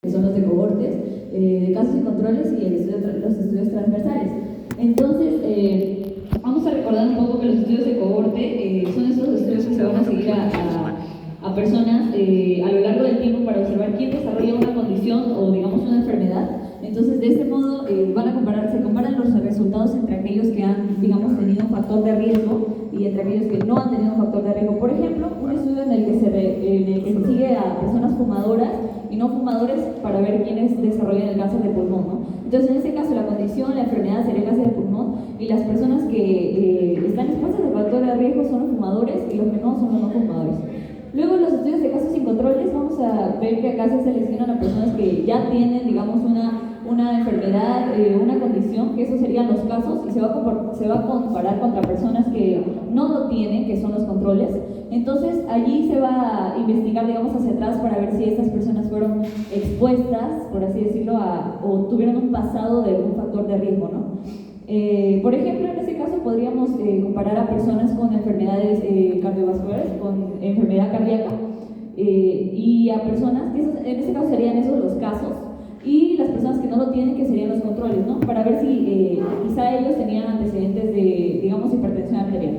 que son los de cohortes, de casos y controles y los estudios transversales. Entonces, vamos a recordar un poco que los estudios de cohorte son esos estudios que se van a seguir a personas a lo largo del tiempo para observar quién desarrolla una condición o digamos una enfermedad. Entonces, de este modo se comparan los resultados entre aquellos que han, digamos, tenido un factor de riesgo y entre aquellos que no han tenido un factor de riesgo. Por ejemplo, un estudio en el que se sigue a personas fumadoras y no fumadores para ver quiénes desarrollan el cáncer de pulmón, ¿no? Entonces, en este caso, la condición, la enfermedad sería el cáncer de pulmón, y las personas que están expuestas al factor de riesgo son los fumadores y los que no son los no fumadores. Luego, en los estudios de casos sin controles, vamos a ver que acá se seleccionan a personas que ya tienen, digamos, una enfermedad, una condición, que esos serían los casos, y se va a comparar contra personas que no lo tienen, que son los controles. Entonces, allí se va a investigar, digamos, hacia atrás para ver si estas personas fueron expuestas, por así decirlo, o tuvieron un pasado de un factor de riesgo, ¿no? Por ejemplo, en este caso podríamos comparar a personas con enfermedades cardiovasculares, con enfermedad cardíaca, y a personas, que en este caso serían esos los casos, y las personas que no lo tienen, que serían los controles, ¿no? Para ver si quizá ellos tenían antecedentes de, digamos, hipertensión arterial.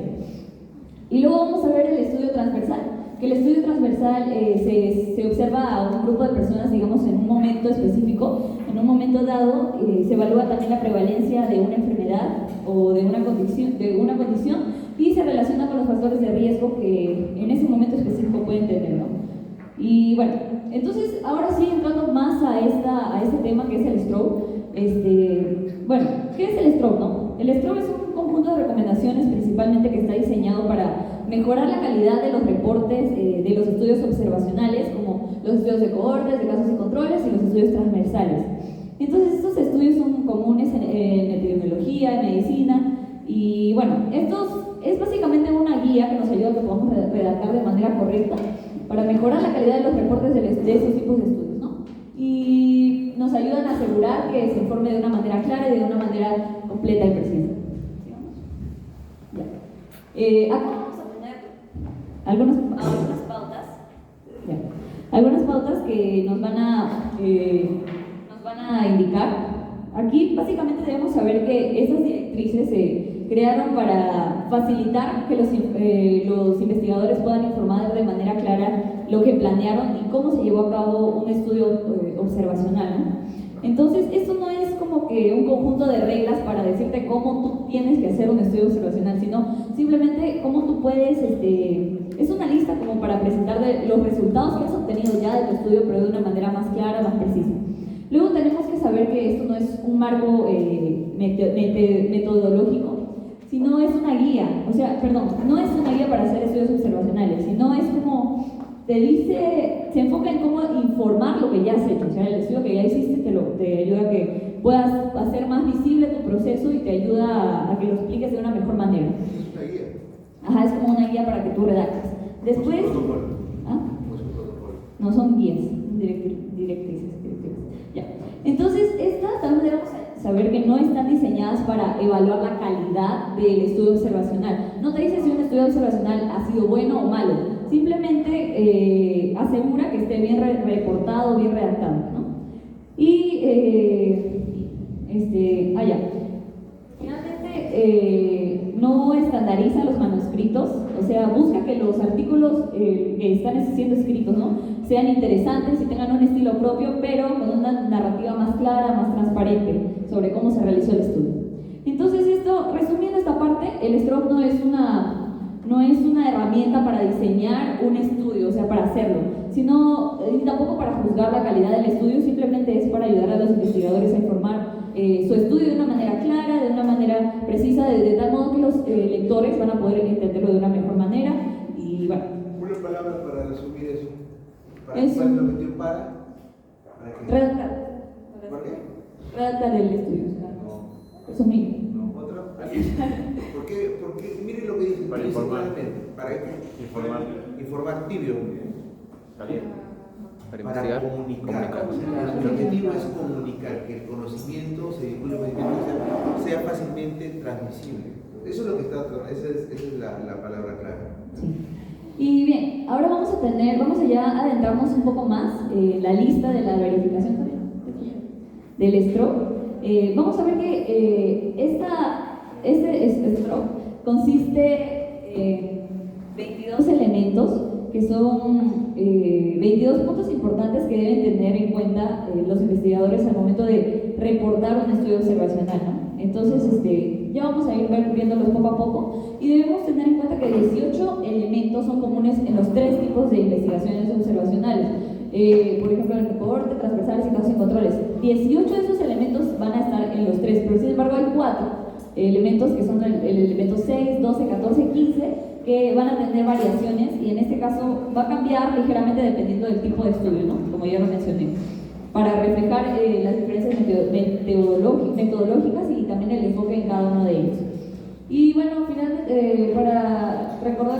Y luego vamos a ver el estudio transversal, que el estudio transversal se observa a un grupo de personas, digamos, en un momento específico, en un momento dado, se evalúa también la prevalencia de una enfermedad o de una condición y se relaciona con los factores de riesgo que en ese momento específico pueden tener, ¿no? Y bueno, entonces ahora sí, entrando más a este tema que es el stroke, bueno, ¿qué es el stroke, no? El stroke es un conjunto de recomendaciones principalmente que está diseñado para mejorar la calidad de los reportes de los estudios observacionales, como los estudios de cohortes, de casos y controles y los estudios transversales. Entonces, estos estudios son comunes en epidemiología, en medicina, y bueno, estos es básicamente una guía que nos ayuda a que podamos redactar de manera correcta para mejorar la calidad de los reportes de esos tipos de estudios, ¿no? Y nos ayudan a asegurar que se informe de una manera clara y de una manera completa y precisa. Acá vamos a poner algunas pautas, algunas pautas que nos van a indicar. Aquí básicamente debemos saber que esas directrices se crearon para facilitar que los investigadores puedan informar de manera clara lo que planearon y cómo se llevó a cabo un estudio observacional, ¿no? Entonces, esto no es como que un conjunto de reglas para decirte cómo tú tienes que hacer un estudio observacional, sino simplemente cómo tú puedes, es una lista como para presentar los resultados que has obtenido ya de tu estudio, pero de una manera más clara, más precisa. Luego tenemos que saber que esto no es un marco metodológico, sino es una guía, no es una guía para hacer estudios observacionales, sino es como se enfoca en cómo informar lo que ya has hecho. O sea, el estudio que ya hiciste te ayuda a que puedas hacer más visible tu proceso y te ayuda a que lo expliques de una mejor manera. ¿Es una guía? Ajá, es como una guía para que tú redactes. Después, ¿ah? No son guías, directrices. Ya. Entonces, estas también debemos saber que no están diseñadas para evaluar la calidad del estudio observacional. No te dice si un estudio observacional ha sido bueno o malo, simplemente asegura que esté bien reportado, bien redactado, ¿no? Y, finalmente, no estandariza los manuscritos, o sea, busca que los artículos que están siendo escritos, ¿no?, sean interesantes y tengan un estilo propio, pero con una narrativa más clara, más transparente sobre cómo se realizó el estudio. Entonces, resumiendo esta parte, el stroke no es una herramienta para diseñar un estudio, o sea, para hacerlo, sino tampoco para juzgar la calidad del estudio, simplemente es para ayudar a los investigadores a informar su estudio de una manera clara, de una manera precisa, de tal modo que los lectores van a poder entenderlo de una mejor manera. Y bueno, una palabra para resumir eso. ¿Para es cuál es la cuestión para qué? redactar. ¿Para qué? Redactar el estudio, No. resumir. No, otra. Porque miren lo que dice. Para informar. ¿Para qué? Informar tibio. Para investigar, comunicar. El objetivo es comunicar, que el conocimiento se vincule, sea fácilmente transmisible. Eso es lo que esa es la palabra clave. Sí. Y bien, ahora vamos a ya adentrarnos un poco más en la lista de la verificación del stroke, vamos a ver que este stroke consiste en 22 elementos que son 22 puntos importantes que deben tener en cuenta los investigadores al momento de reportar un estudio observacional, ¿no? Entonces, ya vamos a ir viéndolos poco a poco y debemos tener en cuenta que 18 elementos son comunes en los tres tipos de investigaciones observacionales. Por ejemplo, en el cohorte, transversales y casos y controles. 18 de esos elementos van a estar en los tres, pero sin embargo hay 4 elementos que son el elemento 6, 12, 14, 15 que van a tener variaciones y en este caso va a cambiar ligeramente dependiendo del tipo de estudio, ¿no? Como ya lo mencioné, para reflejar las diferencias metodológicas y también el enfoque en cada uno de ellos. Y bueno, finalmente, para recordar,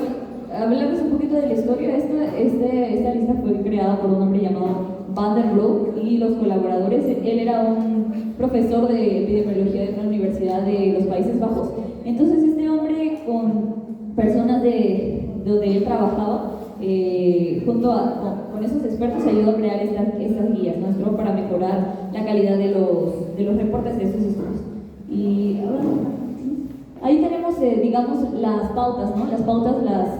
hablarles un poquito de la historia, esta lista fue creada por un hombre llamado Van der Broek y los colaboradores. Él era un profesor de epidemiología de una universidad de los Países Bajos. Entonces este hombre, con personas de donde él trabajaba, con esos expertos, ayudó a crear estas guías, ¿no? Para mejorar la calidad de los reportes de estos estudios. Y ahí tenemos, digamos, las pautas, ¿no? Las pautas,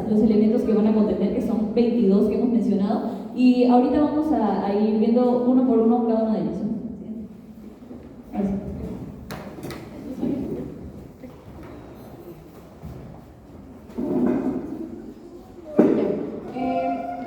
los elementos que van a contener, que son 22 que hemos mencionado, y ahorita vamos a ir viendo uno por uno cada uno de ellos, ¿no?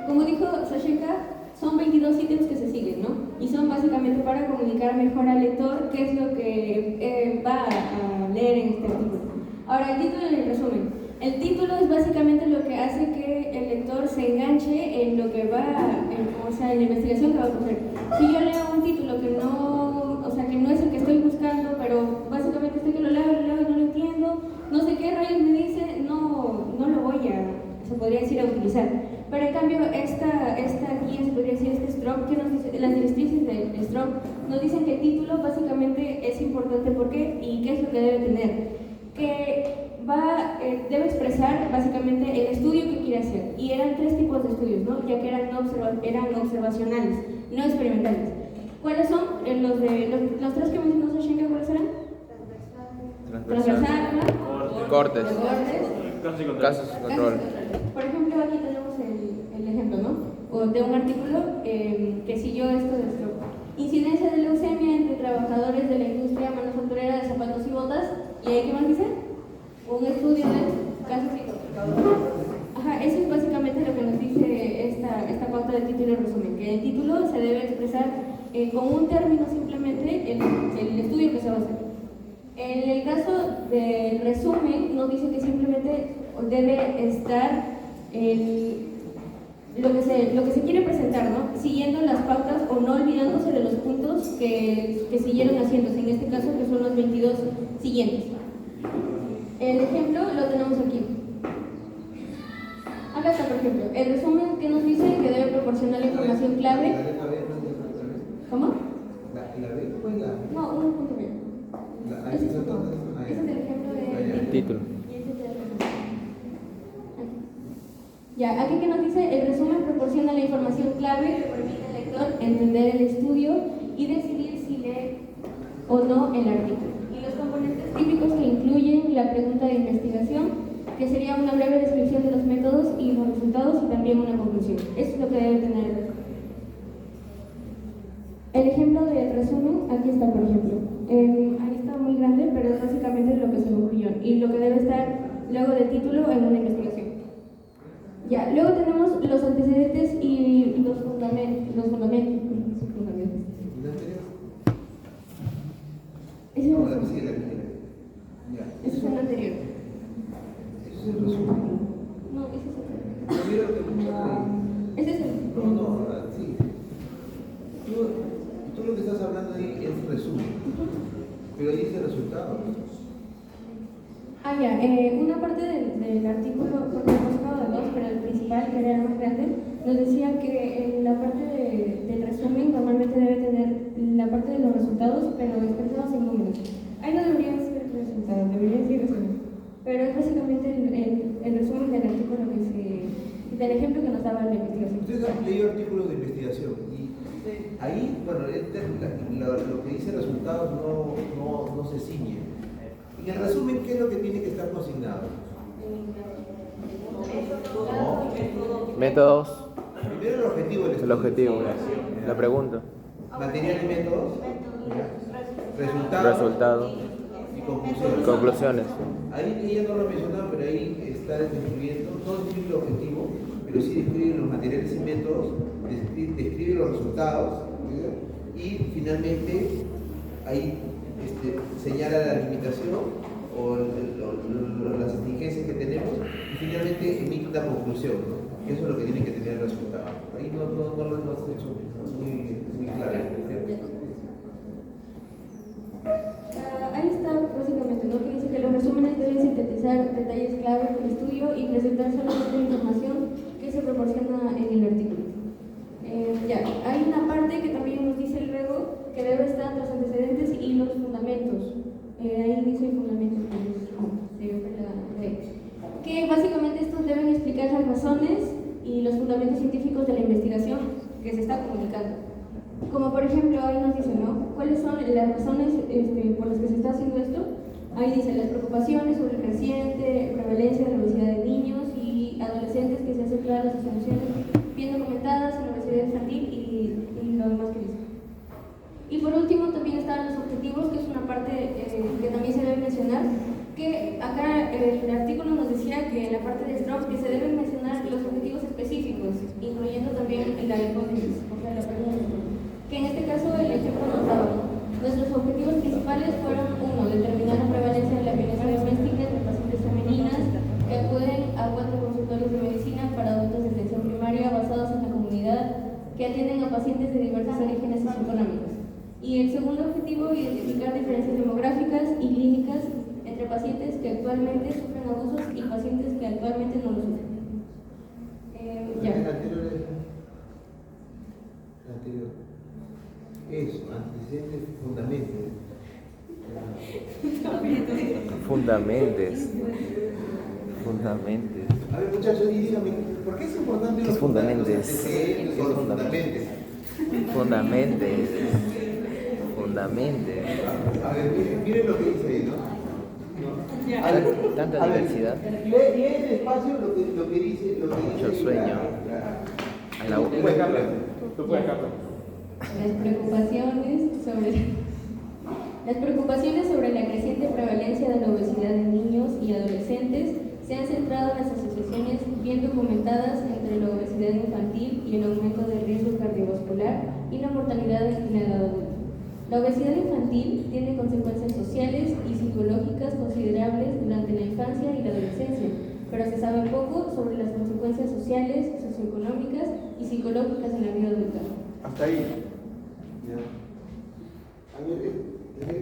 Como dijo Sashenka, son 22 ítems que se siguen, ¿no? Y son básicamente para comunicar mejor al lector qué es lo que va a leer en este artículo. Ahora, el título y el resumen. El título es básicamente lo que hace que el lector se enganche en lo que va, en la investigación que va a coger. Si yo leo un título que no es el que estoy buscando, pero básicamente estoy que lo leo y no lo entiendo, no sé qué rayos me dice, no lo voy se podría decir, a utilizar. Pero en cambio, esta guía, se podría decir, este stroke, que nos dice, las directrices del stroke nos dicen que el título básicamente es importante, ¿por qué? Y qué es lo que debe tener. Que debe expresar básicamente el estudio que quiere hacer. Y eran 3 tipos de estudios, ¿no? Ya que eran observacionales, no experimentales. ¿Cuáles son? Los 3 que mencionó Sashenka, ¿cuáles eran? Transversal, cortes, casos y control. Por ejemplo, aquí tenemos el ejemplo, ¿no? O de un artículo que siguió esto de stroke. Incidencia de leucemia entre trabajadores de la industria manufacturera de zapatos y botas. ¿Y ahí qué más dice? Un estudio de casos y control. Ajá, eso es básicamente lo que nos dice esta pauta del título y resumen. Que el título se debe expresar con un término simplemente el estudio que se va a hacer. En el caso del resumen, nos dice que simplemente debe estar lo que se quiere presentar, ¿no? Siguiendo las pautas o no olvidándose de los puntos que siguieron haciéndose, en este caso que son los 22 siguientes. El ejemplo lo tenemos aquí. Acá está, por ejemplo, el resumen que nos dice que debe proporcionar la información clave. ¿Cómo? ¿La B o la? No, un punto bien. Ese es el ejemplo del título. Y ese es el resumen. Ya, aquí que nos dice, el resumen proporciona la información clave que permite al lector entender el estudio y decidir si lee o no el artículo. Y los componentes típicos que incluyen la pregunta de investigación, que sería una breve descripción de los métodos y los resultados, y también una conclusión. Eso es lo que debe tener el lector. El ejemplo del resumen, aquí está, por ejemplo. Ahí está muy grande, pero es básicamente lo que se concluyó y lo que debe estar luego del título en una investigación. Ya, luego tenemos los antecedentes y los fundamentos. Ese es el resumen. Ese es el anterior. Ese es el resumen. No, ese es el. Ese es el. No, sí. Tú lo que estás hablando ahí es resumen, pero ahí dice resultado. Ya, una parte del artículo, porque hemos sacado de 2, pero el principal, que era el más grande, nos decía que en la parte del resumen normalmente debe tener la parte de los resultados, pero expresados en números. Ahí no debería ser resultados, debería ser resumen. Pero es básicamente el resumen del artículo del ejemplo que nos daba la investigación. Ustedes han leído artículos de investigación y Ahí, bueno, lo que dice resultados no se ciñe. En el resumen, ¿qué es lo que tiene que estar consignado? ¿No? Métodos. Primero el objetivo del El objetivo. La pregunta. Material y métodos. Resultados. Resultado. Y conclusiones. Conclusiones. Ahí ella no lo ha mencionado, pero ahí está describiendo, no describe el objetivo, pero sí describe los materiales y métodos, describe los resultados, ¿sí? Y finalmente ahí señala la limitación o las exigencias que tenemos y finalmente emite una conclusión, ¿no? Que eso es lo que tiene que tener el resultado. Ahí no lo has hecho muy claro. Ahí está básicamente, ¿no? Que dice que los resúmenes deben sintetizar detalles claves del estudio y presentar solamente la información que se proporciona en el artículo. Hay una parte que también nos dice luego que debe estar los antecedentes y los fundamentos. Ahí dice fundamentos, que básicamente estos deben explicar las razones y los fundamentos científicos de la investigación que se está comunicando. Como por ejemplo, ahí nos dice, ¿no? ¿Cuáles son las razones por las que se está haciendo esto? Ahí dice las preocupaciones sobre la creciente prevalencia de la obesidad de niños y adolescentes que se hacen claras las emociones bien documentadas en la obesidad infantil y lo demás que dice. Y por último también están los objetivos, que es una parte que también se debe mencionar, que acá el artículo nos decía que en la parte de Strauss que se deben mencionar los objetivos específicos, incluyendo también la hipótesis, o sea, la pregunta. Que en este caso el ejemplo nos daba, ¿no? Nuestros objetivos principales fueron: 1. Determinar la prevalencia de la violencia doméstica entre pacientes femeninas que acuden a 4 consultorios de medicina para adultos de atención primaria basados en la comunidad que atienden a pacientes de diversos orígenes socioeconómicos. Y el segundo objetivo, identificar diferencias demográficas y clínicas entre pacientes que actualmente sufren abusos y pacientes que actualmente no lo sufren. Anterior. Eso, antecedentes, fundamentos. Fundamentes. A ver, muchachos, y díganme, ¿por qué es importante los fundamentos? Antecedentes o los fundamentos. Fundamentos. A ver, miren lo que dice ahí, ¿no? Tanta diversidad. Lee despacio lo que dice. Mucho sueño. Tú puedes cambiar. Las preocupaciones sobre la creciente prevalencia de la obesidad en niños y adolescentes se han centrado en las asociaciones bien documentadas entre la obesidad infantil y el aumento del riesgo cardiovascular y la mortalidad en la edad adulta. La obesidad infantil tiene consecuencias sociales y psicológicas considerables durante la infancia y la adolescencia, pero se sabe poco sobre las consecuencias sociales, socioeconómicas y psicológicas en la vida adulta. Hasta ahí. Ya. A ver,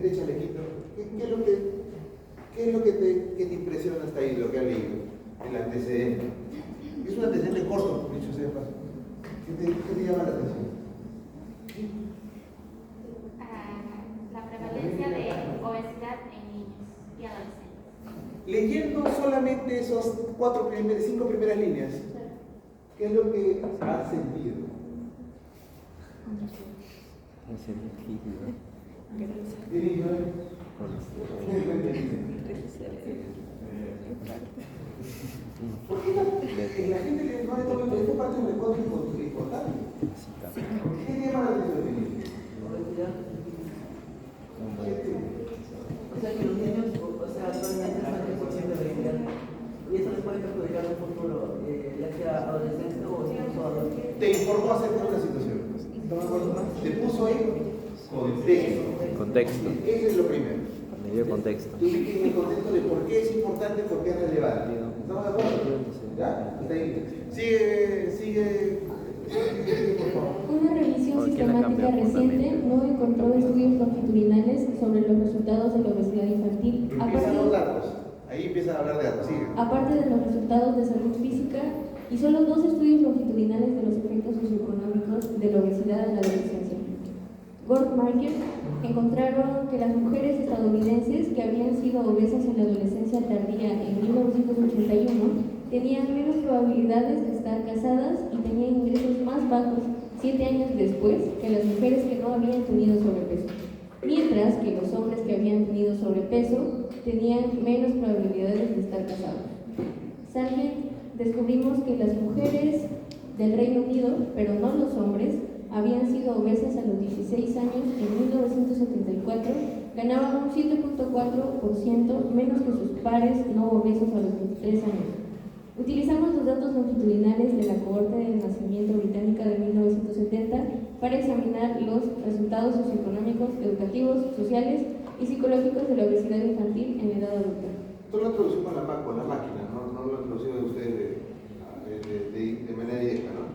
échale quito. ¿Qué es lo que te impresiona hasta ahí, lo que has leído? El antecedente. Es un antecedente corto, dicho sea de paso. ¿Qué te llama la atención? La prevalencia de obesidad en niños y adolescentes. Leyendo solamente esos 5 primeras líneas, ¿qué es lo que has sentido? ¿Por qué la gente le no le toma esta parte de código importante? ¿Qué le llama la atención? O sea, que los niños, actualmente están en el 100% de obesidad. Y eso les puede perjudicar en el futuro, ya sea adolescente o incluso adulto. Te informó acerca de una situación. Te puso ahí contexto. Eso es lo primero. Me dio contexto. Tú en el contexto de por qué es importante, por qué es relevante. ¿Estamos de acuerdo? ¿Ya? Sigue, por favor. Una revisión sistemática reciente no encontró estudios longitudinales sobre los resultados de la obesidad infantil. Empiezan los datos. Ahí empiezan a hablar de datos. Sigue. Aparte de los resultados de salud física, y solo 2 estudios longitudinales de los efectos socioeconómicos de la obesidad en la adolescencia. Gortmarker encontraron que las mujeres estadounidenses que habían sido obesas en la adolescencia tardía en 1981 tenían menos probabilidades de estar casadas y tenían ingresos más bajos 7 años después que las mujeres que no habían tenido sobrepeso, mientras que los hombres que habían tenido sobrepeso tenían menos probabilidades de estar casados. Sargent descubrimos que las mujeres del Reino Unido, pero no los hombres, habían sido obesas a los 16 años en 1974, ganaban un 7.4% menos que sus pares no obesos a los 23 años. Utilizamos los datos longitudinales de la cohorte de nacimiento británica de 1970 para examinar los resultados socioeconómicos, educativos, sociales y psicológicos de la obesidad infantil en la edad adulta. Esto lo introducimos con la máquina, no lo introducimos ustedes de manera directa, ¿no?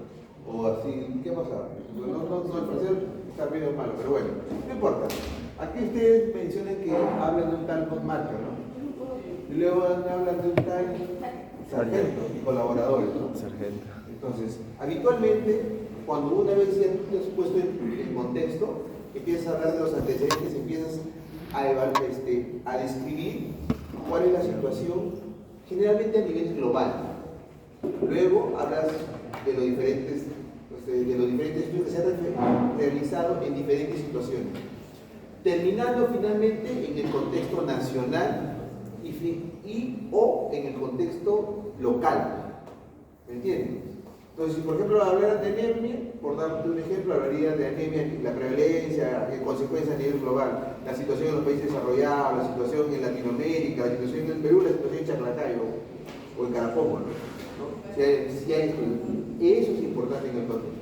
O así, ¿qué pasa? No, el proceso está bien o malo, pero bueno, no importa. Aquí ustedes mencionan que hablan de un tal Marker, ¿no? Y luego hablan de un tal sargento y colaboradores, ¿no? Sargento. Entonces, habitualmente, cuando una vez ya tú te has puesto en contexto, empiezas a hablar de los antecedentes, empiezas a describir cuál es la situación, generalmente a nivel global. Luego hablas de los diferentes estudios que se han realizado en diferentes situaciones, terminando finalmente en el contexto nacional o en el contexto local. ¿Me entiendes? Entonces, si por ejemplo hablara de anemia, por darte un ejemplo, hablaría de anemia, la prevalencia, consecuencias a nivel global, la situación en los países desarrollados, la situación en Latinoamérica, la situación en Perú, la situación en Chaclacayo o en Carapomo, ¿no? Si hay eso es importante en el contexto.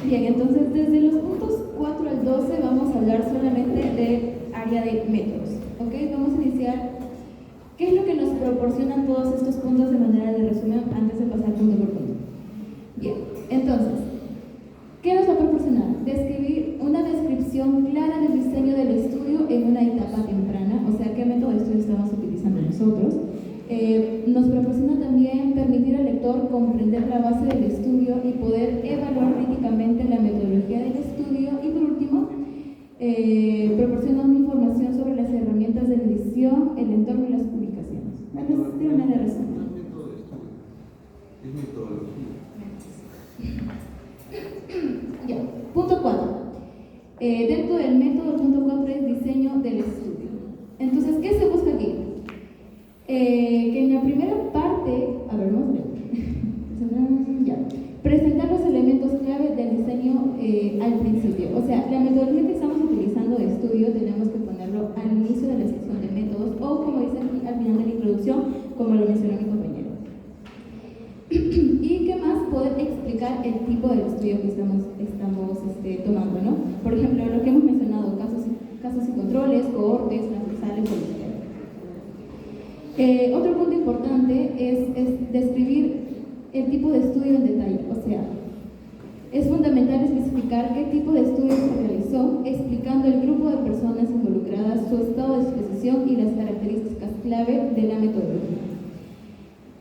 Bien, entonces desde los puntos 4 al 12 vamos a hablar solamente del área de métodos, ¿ok? Vamos a iniciar. ¿Qué es lo que nos proporcionan todos estos puntos de manera de resumen antes de pasar punto por punto? Bien, entonces, ¿qué nos va a proporcionar? Describir una descripción clara del diseño del estudio en una etapa temprana, o sea, qué método de estudio estamos utilizando nosotros. Nos proporciona también permitir al lector comprender la base del estudio y poder evaluar críticamente la metodología del estudio. Y por último, proporciona una información sobre las herramientas de medición, el entorno y las publicaciones. Bueno, de manera resumen. Es metodología. Ya, punto 4. Dentro del método, el punto 4 es diseño del estudio. Entonces, ¿qué se busca aquí? Que en la primera parte, a ver, vamos a ver. Ya. Presentar los elementos clave del diseño al principio. O sea, la metodología que estamos utilizando de estudio tenemos que ponerlo al inicio de la sección de métodos o, como dice aquí, al final de la introducción, como lo mencionó mi compañero. Y qué más, poder explicar el tipo de estudio que estamos tomando, ¿no? Por ejemplo, lo que hemos mencionado, casos y controles, cohortes, transversales, policiales. Otro punto importante es describir el tipo de estudio en detalle, o sea, es fundamental especificar qué tipo de estudio se realizó, explicando el grupo de personas involucradas, su estado de exposición y las características clave de la metodología.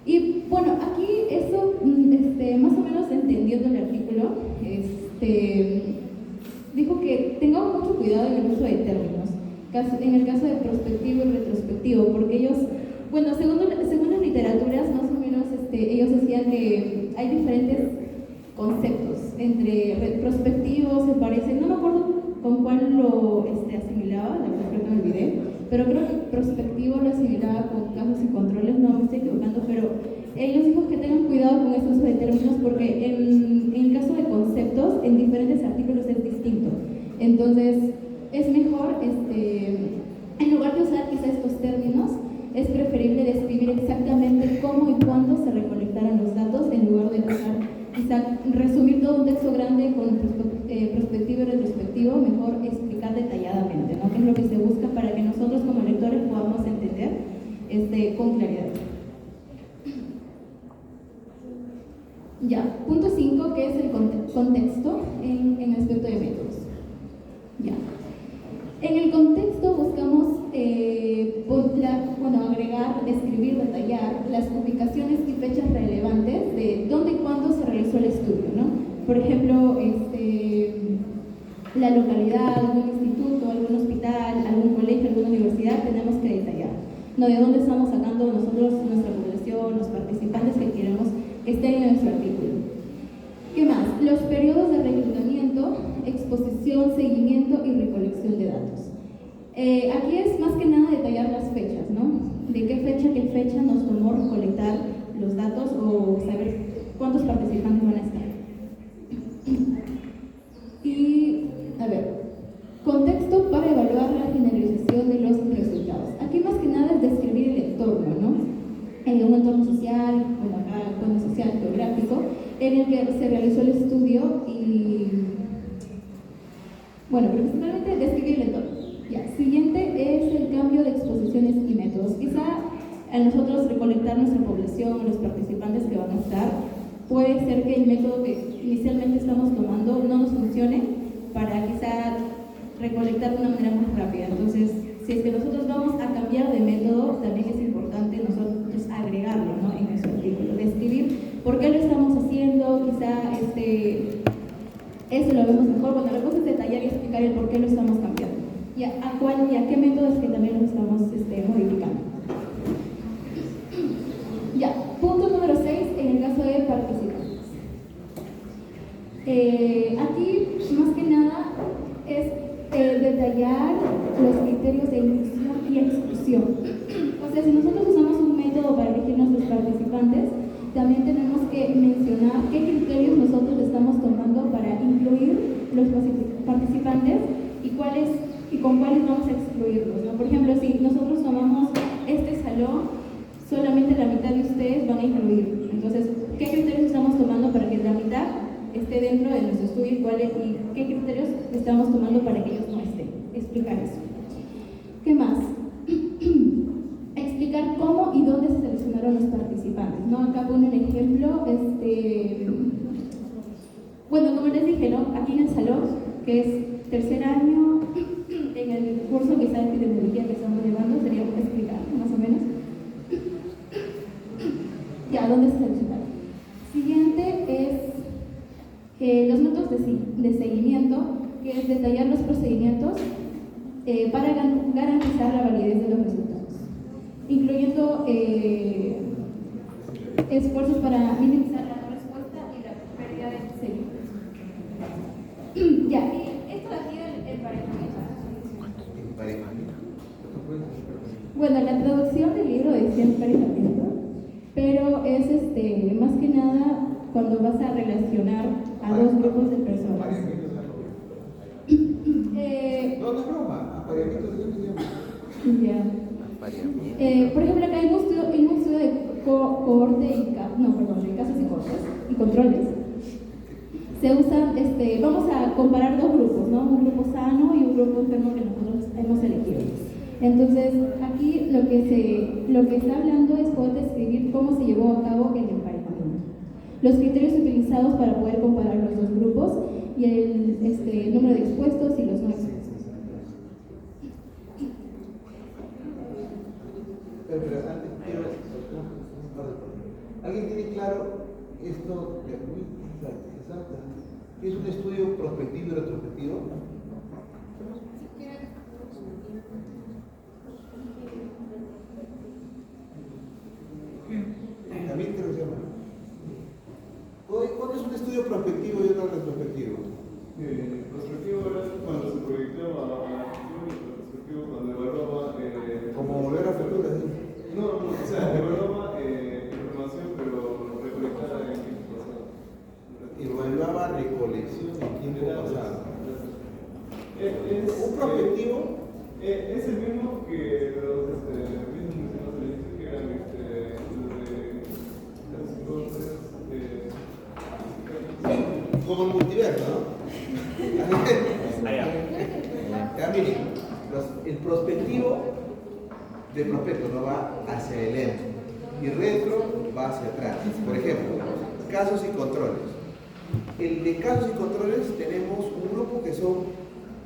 Y bueno, aquí eso, más o menos entendiendo el artículo, dijo que tengamos mucho cuidado en el uso de términos, en el caso de prospectivo y retrospectivo, porque ellos, bueno, según las literaturas, más o menos ellos decían que hay diferentes conceptos. Entre retrospectivo se parece, no me acuerdo con cuál lo asimilaba, la verdad que me olvidé, pero creo que prospectivo lo asimilaba con casos y controles, no me estoy equivocando, pero ellos dijo que tengan cuidado con ese uso de términos porque en el caso de conceptos, en diferentes artículos es distinto. Entonces, es mejor, en lugar de usar quizá estos términos, es preferible describir exactamente cómo y cuándo se recolectaron los datos en lugar de usar, quizá resumir todo un texto grande con prospectivo y retrospectivo, mejor explicar detalladamente, ¿no? Que es lo que se busca para que nosotros como lectores podamos entender con claridad. Ya, punto 5, que es el contexto en aspecto de métodos. Ya. En el contexto buscamos agregar, describir, detallar las ubicaciones y fechas relevantes de dónde y cuándo se realizó el estudio, ¿no? Por ejemplo, la localidad, algún instituto, algún hospital, algún colegio, alguna universidad, tenemos que detallar, ¿no? De dónde estamos sacando nosotros nuestra población, los participantes que queremos que estén en nuestro artículo. ¿Qué más? Los periodos de reclutamiento, exposición, seguimiento y recolección de datos. Aquí es más que nada detallar las fechas, ¿no? De qué fecha nos tomó recolectar los datos o saber cuántos participantes van a estar. Y, a ver, contexto para evaluar la generalización de los resultados. Aquí más que nada es describir el entorno, ¿no? Un entorno social, social, geográfico, en el que se realizó el estudio y, bueno, principalmente describir el entorno. Ya, siguiente es el cambio de exposiciones y métodos. Quizá a nosotros recolectar nuestra población, los participantes que van a estar, puede ser que el método que inicialmente estamos tomando no nos funcione para quizá recolectar de una manera más rápida. Entonces, si es que nosotros vamos a cambiar de método, también es importante nosotros agregarlo, ¿no? En nuestro artículo, describir por qué lo estamos haciendo, quizá eso lo vemos mejor. Bueno, la cosa es detallar y explicar el por qué lo estamos cambiando y a qué métodos que también lo estamos modificando. Ya, punto número 6, en el caso de participantes. Aquí, más que nada, es detallar los criterios de inclusión y exclusión. O sea, si nosotros usamos un método para elegir nuestros participantes, también tenemos que mencionar qué criterios nosotros estamos tomando para incluir los participantes y con cuáles vamos a excluirlos, ¿no? Por ejemplo, si nosotros tomamos este salón, solamente la mitad de ustedes van a incluir. Entonces, ¿qué criterios estamos tomando para que la mitad esté dentro de nuestro estudio y qué criterios estamos tomando para que ellos no estén? Explicar eso. ¿Qué más? Explicar cómo y dónde se seleccionaron los participantes, ¿no? Acá pone un ejemplo, bueno, como les dije, ¿no? Aquí en el salón, que es tercer año, en el curso quizá de epidemiología que estamos llevando, sería explicar, más o menos. Ya, ¿dónde se seleccionaron? Siguiente es los métodos de seguimiento, que es detallar los procedimientos para garantizar la validez de los resultados, incluyendo esfuerzos para minimizar la respuesta y la pérdida de seguimiento. Ya, y esto de aquí el emparejamiento. Bueno, la traducción del libro decía emparejamiento, pero es más que nada cuando vas a relacionar a dos grupos de personas. No es broma, apareamiento se llama. Ya. Por ejemplo, acá hay un estudio de cohorte y de casos y cortes y controles. Se usan, vamos a comparar dos grupos, ¿no? Un grupo sano y un grupo enfermo que nosotros hemos elegido. Entonces, aquí lo que está hablando es poder describir cómo se llevó a cabo el emparejamiento, los criterios utilizados para poder comparar los dos grupos y el número de expuestos y los no expuestos. Pero antes quiero ¿alguien tiene claro esto de exacto? ¿Es un estudio prospectivo y retrospectivo? También creo que se llama. ¿Cuándo es un estudio prospectivo y otro retrospectivo? Prospectivo era cuando se proyectaba a la futuro y retrospectivo cuando evaluaba. Como volver a futuro, ¿sí? No, o sea, evaluaba información, pero recolectada en el tiempo pasado. Evaluaba recolección en tiempo pasado. Un prospectivo es el mismo que los mismos mencionados al inicio, que eran los de como el multiverso, ¿no? Ya miren, el prospectivo de prospecto no va hacia adelante y retro va hacia atrás. Por ejemplo, casos y controles. El de casos y controles tenemos un grupo que son,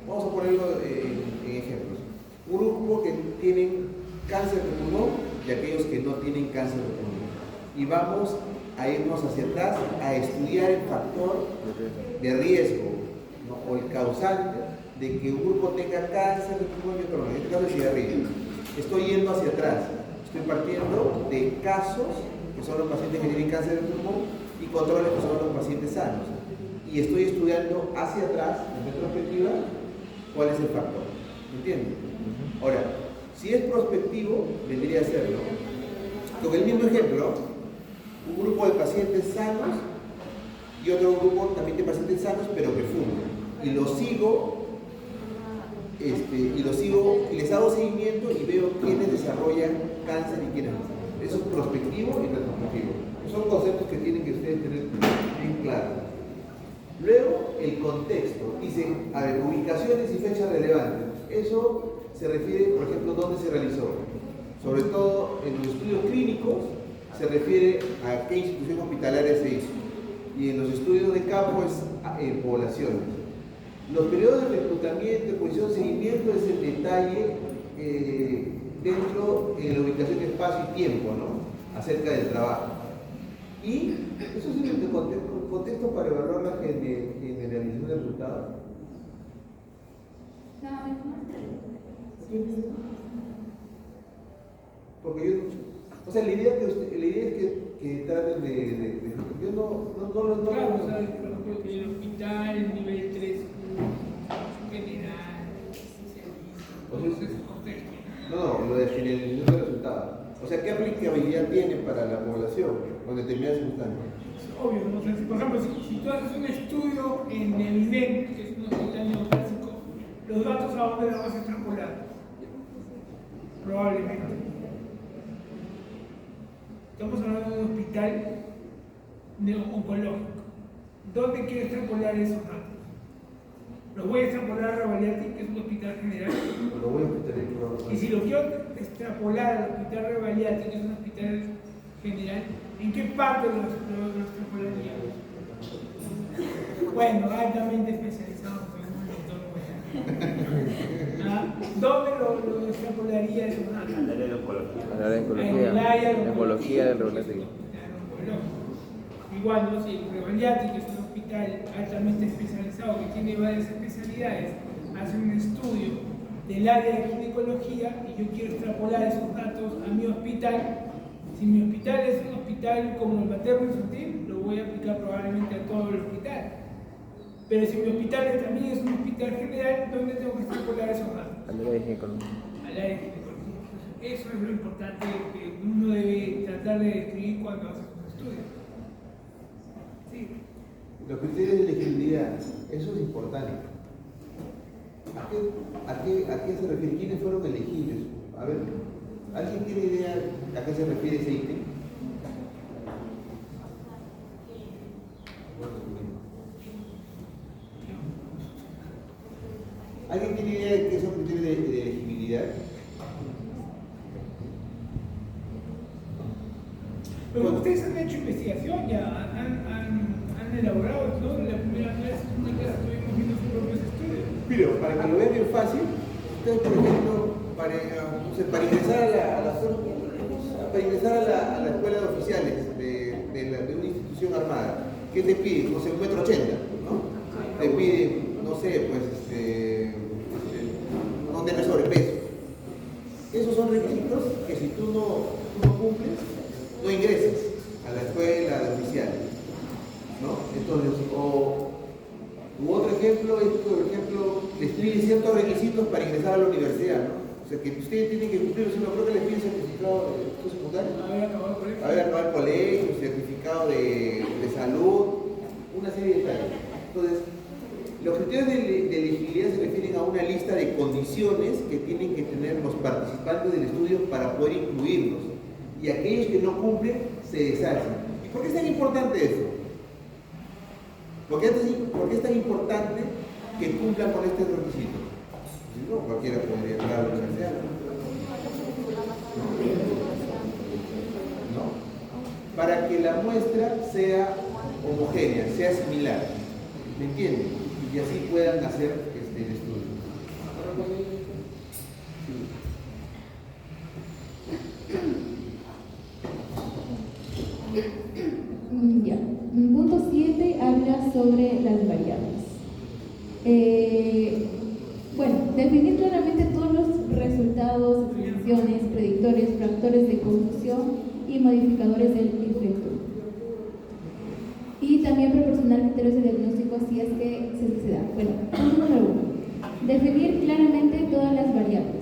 vamos a ponerlo en ejemplos, un grupo que tienen cáncer de pulmón y aquellos que no tienen cáncer de pulmón. Y vamos a irnos hacia atrás a estudiar el factor de riesgo, ¿no? O el causante de que un grupo tenga cáncer de pulmón y otro no, en este caso el cigarrillo. Estoy yendo hacia atrás, estoy partiendo de casos, que son los pacientes que tienen cáncer de pulmón, y controles, que son los pacientes sanos. Y estoy estudiando hacia atrás, en retrospectiva, cuál es el factor. ¿Me entiendes? Ahora, si es prospectivo, vendría a ser, ¿no? Con el mismo ejemplo, un grupo de pacientes sanos y otro grupo también de pacientes sanos, pero que fuman. Y los sigo, y les hago seguimiento y veo quiénes desarrollan cáncer y quiénes no. Eso es prospectivo y retrospectivo. Son conceptos que tienen que ustedes tener bien claros. Luego, el contexto. Dice, a ver, ubicaciones y fechas relevantes. Eso se refiere, por ejemplo, dónde se realizó. Sobre todo en los estudios clínicos se refiere a qué institución hospitalaria se hizo. Y en los estudios de campo es en poblaciones. Los periodos de reclutamiento, posición, seguimiento es el detalle dentro de la ubicación de espacio y tiempo, ¿no? Acerca del trabajo. Y eso es el contexto para evaluar la generalización del resultado. Porque yo, o sea, la idea es que traten de yo no claro, o sea, por ejemplo, que el hospital, nivel 3, general, especialista, no, lo de generalización del resultado. O sea, ¿qué aplicabilidad tiene para la población con determinadas circunstancias? Obvio, ¿no? O sea, por ejemplo, si tú haces un estudio en el INEM, que es un hospital neoclásico, los datos a dónde los vas a extrapolar. Probablemente. Estamos hablando de un hospital oncológico. ¿Dónde quiero extrapolar esos datos? Los voy a extrapolar a Revalliati, que es un hospital general. Lo voy a extrapolar. Y si lo quiero extrapolar al hospital Revalliati, que es un hospital general, ¿en qué parte lo extrapolaría? Bueno, altamente especializado, ¿dónde lo extrapolaría esos datos? En el área de oncología. En oncología del Revalliati. Igual, ¿no? Si el Revalliati, que es un hospital altamente especializado, que tiene varias especialidades, hace un estudio del área de ginecología y yo quiero extrapolar esos datos a mi hospital. Si mi hospital es un hospital como el materno infantil, lo voy a aplicar probablemente a todo el hospital. Pero si mi hospital también es un hospital general, ¿dónde tengo que extrapolar esos datos? Al área de ginecología. Al área de ginecología. Eso es lo importante que uno debe tratar de describir cuando hace un estudio. Sí. Los criterios de elegibilidad, eso es importante. ¿A qué se refiere? ¿Quiénes fueron elegibles? A ver, ¿alguien tiene idea a qué se refiere ese ítem? ¿Alguien tiene idea de qué son criterios de elegibilidad? Pero ustedes han hecho investigación ya, han elaborado, ¿no? La primera clase, una clase estuvimos viendo sus propios estudios. Pero para que lo vean bien fácil, ustedes, por ejemplo, para ingresar a la escuela de oficiales de una institución armada, ¿qué te piden? No sé, 1,80 m, ¿no? Te piden, no sé, pues, no tener sobrepeso. Esos son requisitos que si tú no cumples, no ingresas a la escuela de oficiales, ¿no? Entonces, otro ejemplo es, por ejemplo, les piden ciertos requisitos para ingresar a la universidad, ¿no? O sea, que ustedes tienen que cumplir, si no creo que les piden certificado de estudios secundarios, haber acabado el colegio, certificado de salud, una serie de detalles. Entonces, los criterios de elegibilidad se refieren a una lista de condiciones que tienen que tener los participantes del estudio para poder incluirlos. Y aquellos que no cumplen se deshacen. ¿Y por qué es tan importante eso? ¿Por qué es tan importante que cumplan con este requisito? Si no, cualquiera podría entrar a la universidad. ¿No? Para que la muestra sea homogénea, sea similar. ¿Me entienden? Y así puedan hacer el estudio. Ya. Punto 7 habla sobre las variables. intervenciones, predictores, factores de confusión y modificadores del efecto. Y también proporcionar criterios de diagnóstico si es que se da. Bueno, punto número 1. Definir claramente todas las variables.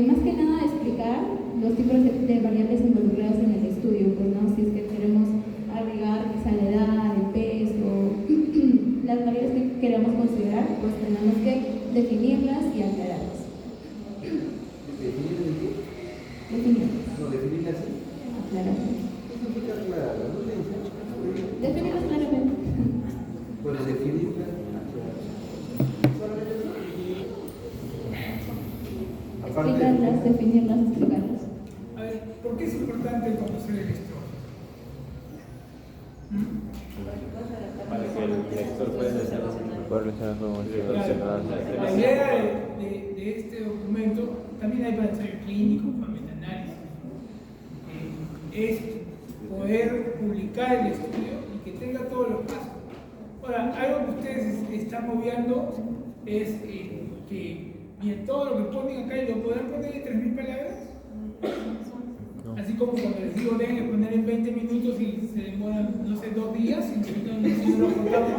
Más que nada explicar los tipos de variables involucradas en el estudio, pues, ¿no? Si es que queremos agregar quizá la edad, el peso, las variables que queremos considerar, pues tenemos que definirlas y aclararlas. ¿Definirlas de qué? Definirlas. No, definirlas sí. Aclararlas. ¿Qué significa aclararlas? No sé. Definirlas claramente. Bueno, definirlas. Explicarlas, definirlas, explicarlas. A ver, ¿por qué es importante conocer el lector? Para que el lector pueda relacionar con La idea de este documento, también hay para ensayo clínico, para metaanálisis, es poder publicar el estudio y que tenga todos los pasos. Ahora, algo que ustedes están obviando es que bien, todo lo que ponen acá, ¿lo podrán poner en 3.000 palabras? Así como cuando les digo, deben poner en 20 minutos y se demoran, no sé, 2 días y no lo contamos.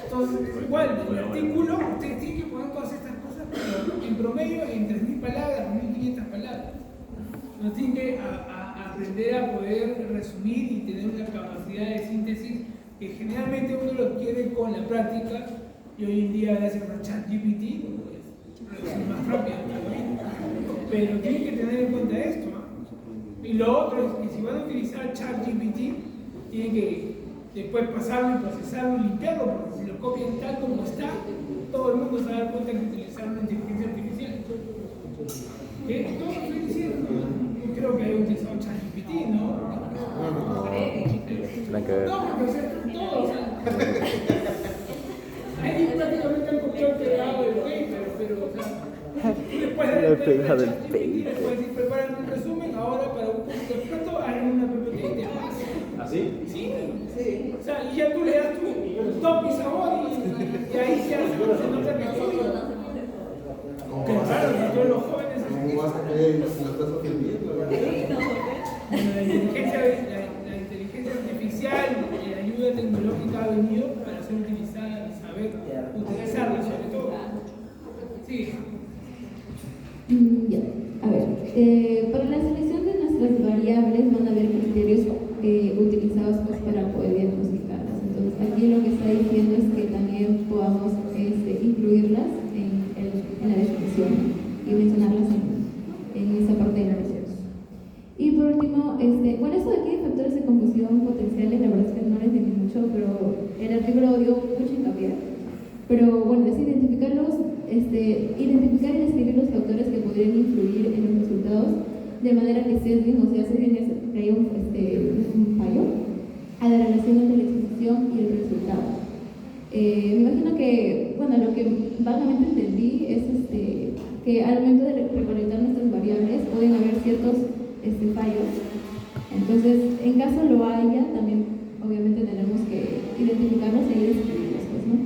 Entonces, es igual, el artículo, ustedes tienen que poner todas estas cosas, pero en promedio en 3.000 palabras, 1.500 palabras. Entonces tienen que aprender a poder resumir y tener una capacidad de síntesis que generalmente uno lo adquiere con la práctica y hoy en día gracias a ChatGPT es más rápido, pero tienen que tener en cuenta esto, ¿no? Y lo otro es que si van a utilizar ChatGPT tienen que después pasarlo y procesarlo y limpiarlo, porque si lo copian tal como está, todo el mundo se va a dar cuenta que utilizaron una inteligencia artificial. ¿Qué? No, estoy diciendo, yo creo que he utilizado ChatGPT, ¿no? Nada que ver. No, porque o sea, todo, o sea, ahí prácticamente han copiado el pegado del paper, pero o sea, tú le puedes dar el pegado del paper, le puedes decir, preparen un resumen, ahora para un punto de pronto hagan una PPT y te vas. ¿Así? Sí, sí. O sea, y ya tú le das tu top y sabor y ahí se nota que todo. Que claro, que todos los jóvenes. ¿Cómo vas a creer si lo estás ofendiendo? La inteligencia artificial y la ayuda tecnológica ha venido para ser utilizada y saber utilizarla sobre todo. Sí. Ya. A ver, para la selección de nuestras variables van a haber criterios utilizados pues, para poder diagnosticarlas. Entonces, aquí lo que está diciendo es que también podamos incluirlas en la definición y mencionarlas en esa parte de la research. Y por último, bueno, eso de aquí de factores de confusión potenciales, la verdad es que no les entendí mucho, pero el artículo dio mucho hincapié. Pero bueno, es identificar y describir los factores que podrían influir en los resultados de manera que sesguen, o sea, que haya un fallo a la relación entre la exposición y el resultado. Me imagino que, bueno, lo que vagamente entendí es que al momento de recolectar nuestras variables pueden haber ciertos fallos. Entonces, en caso lo haya, también obviamente tenemos que identificarlos y describirlos, pues, ¿no?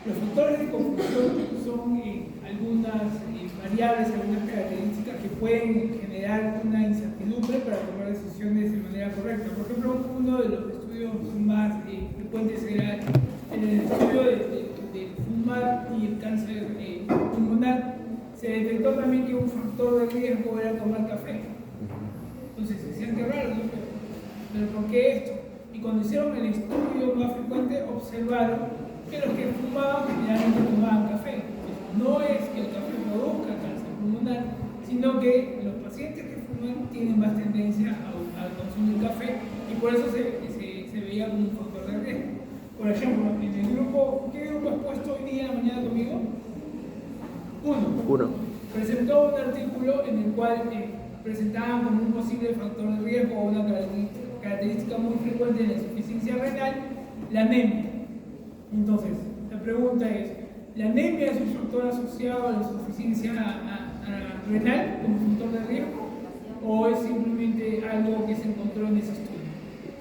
Los factores de confusión son algunas variables, algunas características que pueden generar una incertidumbre para tomar decisiones de manera correcta. Por ejemplo, uno de los estudios más frecuentes era en el estudio del fumar y el cáncer pulmonar. Se detectó también que un factor de riesgo era tomar café. Entonces se decían que raro, ¿no? Pero ¿por qué esto? Y cuando hicieron el estudio más frecuente, observaron que los que fumaban generalmente tomaban café. No es que el café produzca cáncer pulmonar, sino que los pacientes que fuman tienen más tendencia a consumir café y por eso se veía como un factor de riesgo. Por ejemplo, en el grupo, ¿qué grupo has puesto hoy día, mañana conmigo? Uno. Presentó un artículo en el cual presentaban como un posible factor de riesgo o una característica muy frecuente en la insuficiencia renal, la anemia. Entonces, la pregunta es, ¿la anemia es un factor asociado a la insuficiencia renal como factor de riesgo? ¿O es simplemente algo que se encontró en ese estudio?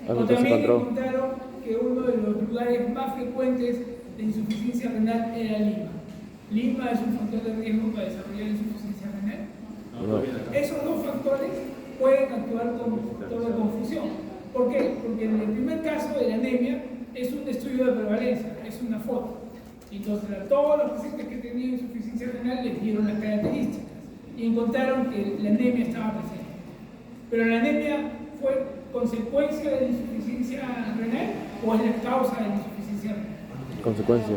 O también encontraron que uno de los lugares más frecuentes de insuficiencia renal era Lima. Lima es un factor de riesgo para desarrollar insuficiencia renal. factor de confusión. ¿Por qué? Porque en el primer caso de la anemia es un estudio de prevalencia, es una foto. Entonces a todos los pacientes que tenían insuficiencia renal les dieron las características y encontraron que la anemia estaba presente. Pero la anemia fue consecuencia de la insuficiencia renal o es la causa de la insuficiencia renal. Consecuencia.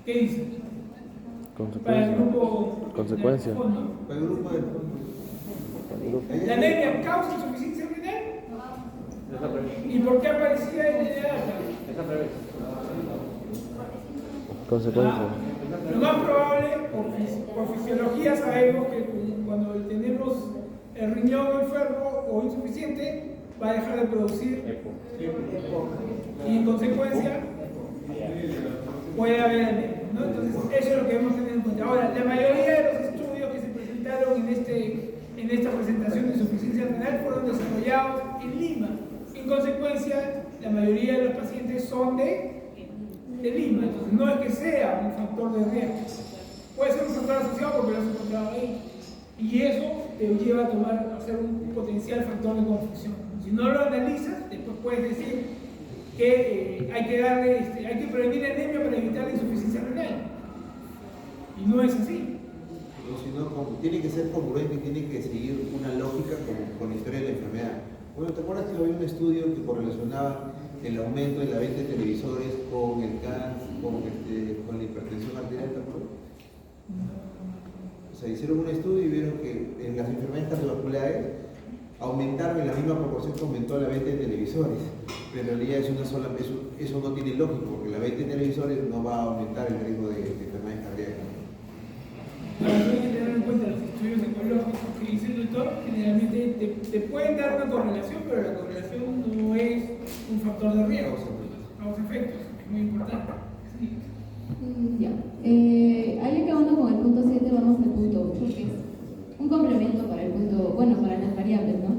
¿Qué dice? Para el grupo Consecuencia. del fondo. Para el grupo del fondo. ¿La anemia causa insuficiencia renal? ¿Y por qué aparecía en la data? Consecuencia. Lo más probable, por fisiología sabemos que cuando tenemos el riñón enfermo o insuficiente, va a dejar de producir y en consecuencia puede haber anemia, ¿no? Entonces eso es lo que debemos tener en cuenta. Ahora, la mayoría de los estudios que se presentaron en esta presentación de insuficiencia renal fueron desarrollados en Lima. En consecuencia, la mayoría de los pacientes son de Lima, entonces no es que sea un factor de riesgo. Puede ser un factor asociado porque lo has encontrado ahí. Y eso te lleva a hacer un potencial factor de confusión. Si no lo analizas, después puedes decir que hay que prevenir la anemia para evitar la insuficiencia renal. Y no es así. Sino tiene que ser congruente y tiene que seguir una lógica con la historia de la enfermedad. Bueno, ¿te acuerdas que había un estudio que correlacionaba el aumento de la venta de televisores con el cáncer, con la hipertensión arterial? ¿Te acuerdas? O sea, hicieron un estudio y vieron que en las enfermedades cardiovasculares aumentaron en la misma proporción que aumentó la venta de televisores. Pero en realidad eso no tiene lógica, porque la venta de televisores no va a aumentar el riesgo de enfermedades cardíacas. Ahora hay que tener en cuenta los estudios ecológicos que dice el doctor, generalmente te pueden dar una correlación, pero la correlación no es un factor de riesgo, causa efectos, es muy importante. Sí. Ya. Ahí acabando con el punto 7, vamos al punto 8, que es un complemento para el punto, para las variables, ¿no?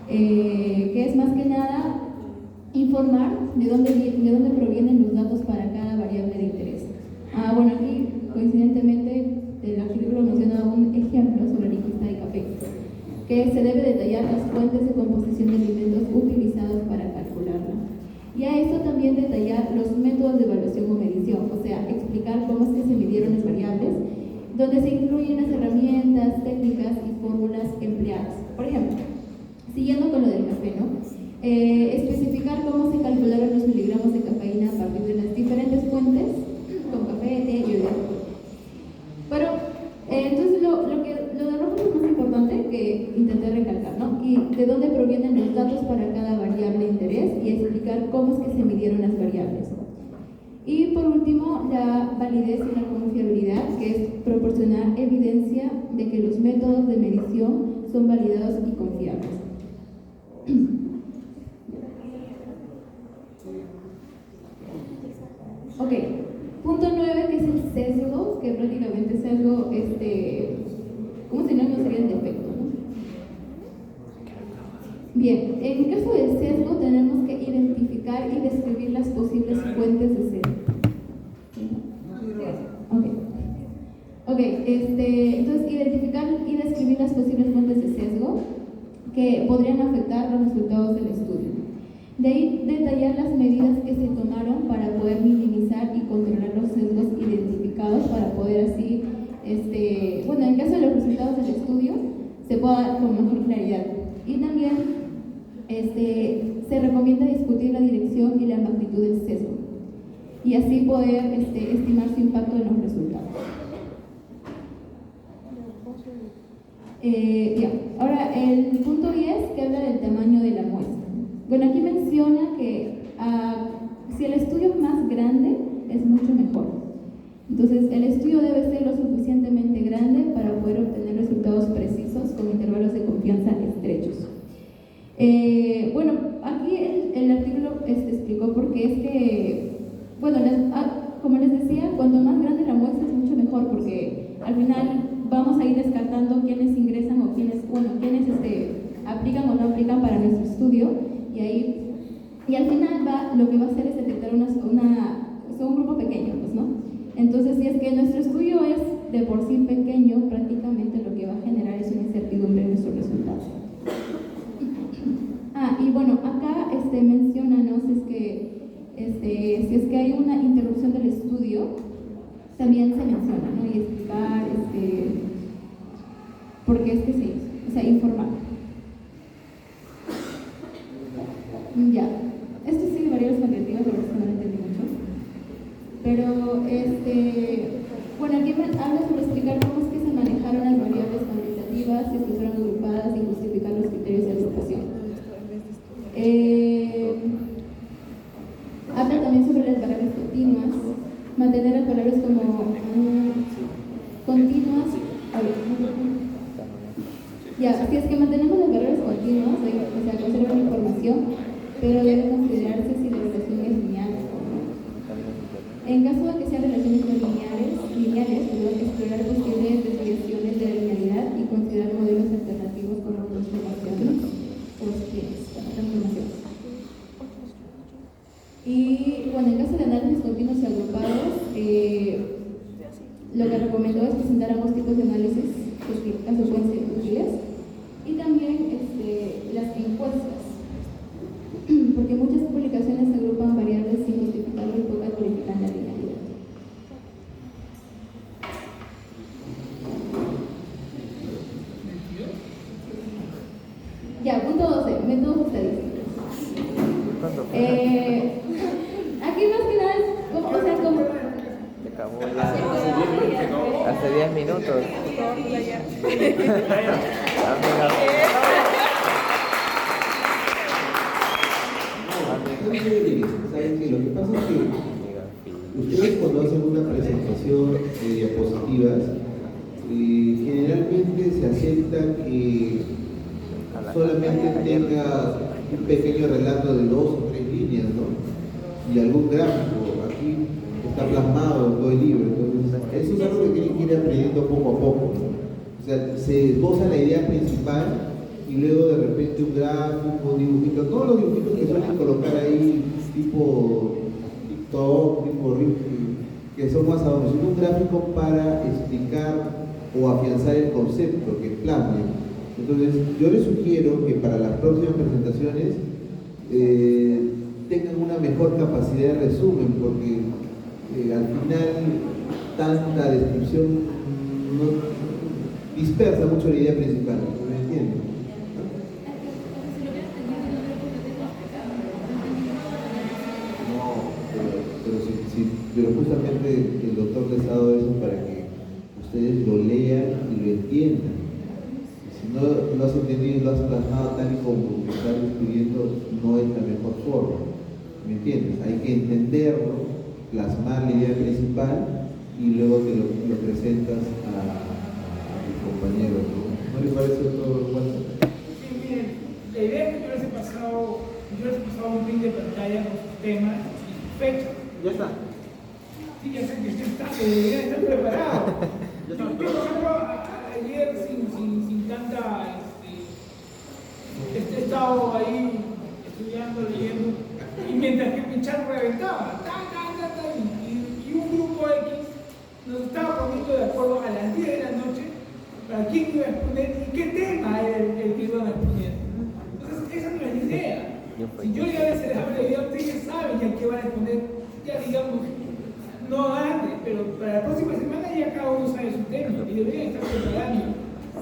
Que es más que nada informar de dónde provienen los datos para cada variable de interés. Aquí, coincidentemente, el artículo menciona un ejemplo sobre la encuesta de café, que se debe detallar las fuentes de composición de alimentos utilizados para calcularla. Y a eso también detallar los métodos de evaluación o medición, o sea, explicar cómo es que se midieron las variables, donde se incluyen las herramientas, técnicas y fórmulas empleadas. Por ejemplo, siguiendo con lo del café, ¿no? Especificar cómo se calcularon los miligramos de cafeína a partir de las diferentes fuentes, con café, té y bebida. Pero, entonces lo de rojo es más importante que intenté recalcar, ¿no? Y de dónde provienen los datos para cada variable de interés y explicar cómo es que se midieron las variables. Y por último, la validez y la confiabilidad, que es proporcionar evidencia de que los métodos de medición son validados y confiables. Ok, punto 9, que es el sesgo, que prácticamente sesgo, como sinónimo sería el defecto, ¿no? Bien, en caso del sesgo tenemos que identificar y describir las posibles fuentes de sesgo. Entonces identificar y describir las posibles fuentes de sesgo que podrían afectar los resultados del estudio. De ahí detallar las medidas que se tomaron para poder minimizar y controlar los sesgos identificados para poder así, en caso de los resultados del estudio, se pueda dar con mejor claridad. Y también se recomienda discutir la dirección y la magnitud del sesgo y así poder estimar su impacto en los resultados. Ahora el punto 10, que habla del tamaño de la muestra. Bueno, aquí menciona que si el estudio es más grande, es mucho mejor. Entonces, el estudio debe ser lo suficientemente grande para poder obtener resultados precisos con intervalos de confianza estrechos. Aquí el artículo explicó por qué es que, como les decía, cuanto más grande la muestra es mucho mejor, porque al final vamos a ir descartando quiénes ingresan o quiénes aplican o no aplican para nuestro estudio, y al final lo que va a hacer es detectar un grupo pequeño, pues, ¿no? Entonces, si es que nuestro estudio es de por sí pequeño, prácticamente lo que va a generar es una incertidumbre en nuestros resultados. si es que hay una interrupción del estudio, también se menciona, ¿no? Y explicar por qué es que se hizo, o sea, informar. Ya, esto sí varía las comparativas, pero no lo entendí mucho. Pero, bueno, aquí habla sobre explicar cómo es que se manejaron las variables cuantitativas, si es que fueron agrupadas y justificar los criterios de agrupación. Habla también sobre las variables continuas, mantener las variables como continuas. Ya, si es que mantenemos las variables continuas, o sea, conservan información, pero debe considerarse si la relación es lineal o no. En caso de que sean relaciones no lineales, explorar posibles desviaciones de la linealidad y considerar modelos alternativos como transformaciones o transformaciones. Y bueno, en caso de análisis continuos y agrupados, lo que recomendó es presentar ambos tipos de análisis, que caso pueden ser útiles, y también las encuestas, porque muchas publicaciones agrupan variables sin justificarlo y pocas verifican la linealidad. Ya, punto 12, métodos estadísticos. Aquí más que nada es, o sea, como... Se acabó ya. Hace 10 minutos. ¿Saben qué? Lo que pasa es que ustedes cuando hacen una presentación de diapositivas, generalmente se acepta que solamente tenga un pequeño relato de 2 o 3 líneas, ¿no? Y algún gráfico. Aquí está plasmado en todo el libro. Entonces, eso es algo que tienen que ir aprendiendo poco a poco, ¿no? O sea, se esboza la idea principal y luego de repente un gráfico, un dibujito, todos los dibujitos que suelen colocar ahí, tipo TikTok, tipo que son más adornos, sino un gráfico para explicar o afianzar el concepto que plasme. Entonces, yo les sugiero que para las próximas presentaciones tengan una mejor capacidad de resumen, porque al final tanta descripción dispersa mucho la idea principal, ¿me entienden? Pero justamente el doctor les ha dado eso para que ustedes lo lean y lo entiendan. Si no lo has entendido y lo has plasmado tal y como lo estás escribiendo, no es la mejor forma. ¿Me entiendes? Hay que entenderlo, plasmar la idea principal y luego te lo presentas a tus compañeros. ¿No les parece todo bueno? Sí, miren, la idea es que yo les he pasado un link de pantalla con sus temas y sus fechas. Ya está. Sí, ya sé que usted está, debería estar preparado. Yo, por ejemplo, ayer sin tanta... he estado ahí estudiando, leyendo, y mientras que mi chat reventaba, y un grupo X nos estaba poniendo de acuerdo a las 10 de la noche para quién iba a exponer y qué tema era el que iban a exponer. Entonces, esa no es la idea. Si yo ya les he dejado la idea, ustedes ya saben ya qué van a exponer, ya digamos, no antes, pero para la próxima semana ya cada uno sabe su tema y deberían estar preparando.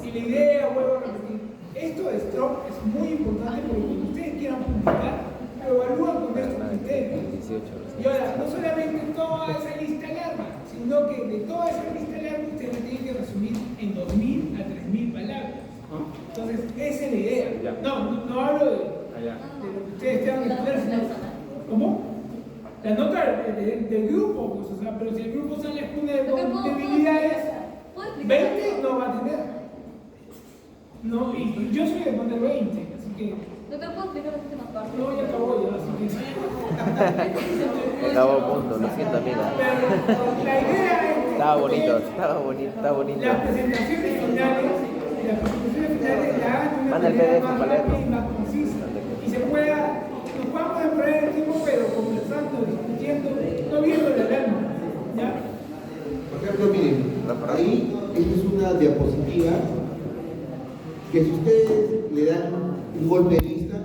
Y la idea, vuelvo a repetir, esto de Strong es muy importante porque cuando ustedes quieran publicar, lo evalúan con estos criterios. Y ahora, no solamente toda esa lista larga, sino que de toda esa lista larga ustedes la tienen que resumir en 2.000 a 3.000 palabras. Entonces, esa es la idea. No hablo de lo que ustedes tengan que poner, sino... ¿Cómo? La nota del grupo, pues, o sea, pero si el grupo se les pone con debilidades, 20 no va a tener. No, y yo soy de poner 20, así que... ¿No te puedo explicar este más parte? No, ya acabó ya, así que... Acabó punto, lo siento amiga. Pero la idea es que... Estaba bonito. Las presentaciones finales la hagan de una Manda el manera PDF más para leerlo. rápida y más concisa. Y nos podamos demorar el tiempo, pero conversando, discutiendo, no viendo la alarma. ¿Ya? Por ejemplo, miren, ahí esta es una diapositiva que si ustedes le dan un golpe de vista,